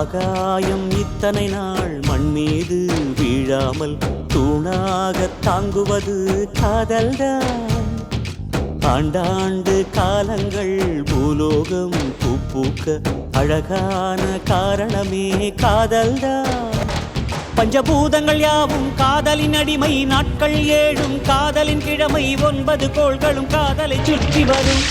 ஆகாயம் இத்தனை நாள் மண் மீது வீழாமல் தூணாக தாங்குவது காதல்தான். ஆண்டாண்டு காலங்கள் பூலோகம் பூக்க அழகான காரணமே காதல்தான். பஞ்சபூதங்கள் யாவும் காதலின் அடிமை, நாட்கள் 7 காதலின் கிழமை, 9 கோள்களும் காதலை சுற்றி வரும்.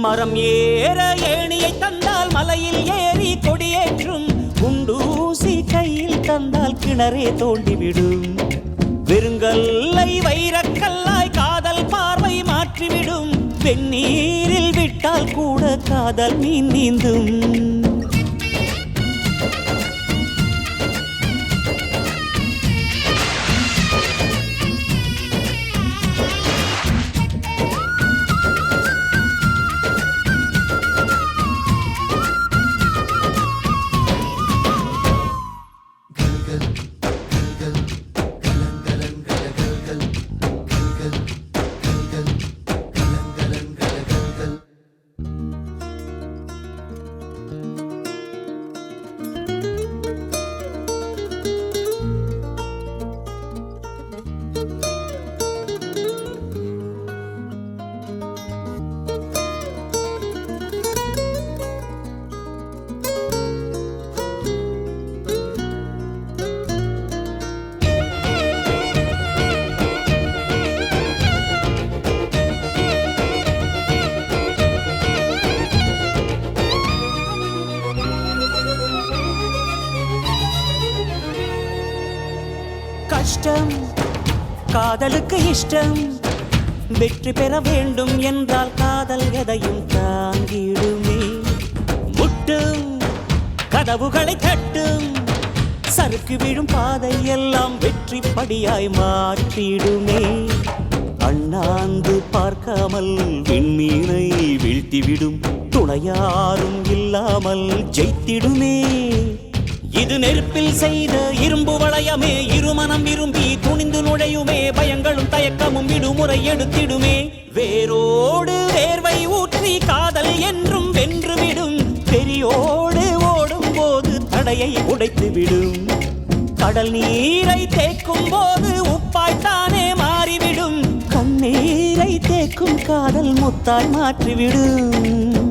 மரம் ஏற ஏணியை தந்தால் மலையில் ஏறி கொடியேற்றும், குண்டூசி கையில் தந்தால் கிணறே தோண்டிவிடும். வெறுங்கல்லை வைரக்கல்லாய் காதல் பார்வை மாற்றிவிடும், வெந்நீரில் விட்டால் கூட காதல் மீன் நீந்தும். கஷ்டம் காதலுக்கு இஷ்டம், வெற்றி பெற வேண்டும் என்றால் காதல் எதையும் தாங்கிடுமே. முட்டும் கதவுகளை தட்டும், சறுக்கு விழும் பாதை எல்லாம் வெற்றி படியாய் மாற்றிடுமே. அண்ணாந்து பார்க்காமல் விண்மீனை வீழ்த்திவிடும், துணையாரும் இல்லாமல் ஜெயித்திடுமே. இது நெருப்பில் செய்த இரும்பு வளையமே, இருமனம் விரும்பி துணிந்து நுழையுமே, பயங்களும் தயக்கமும் விடுமுறை எடுத்திடுமே. வேரோடு வேர்வை ஊற்றி காதல் என்றும் வென்றுவிடும், பெரியோடு ஓடும் போது தடையை உடைத்துவிடும். கடல் நீரை தேக்கும் போது உப்பாய்த்தானே மாறிவிடும், கண்ணீரை தேக்கும் காதல் முத்தாய் மாற்றிவிடும்.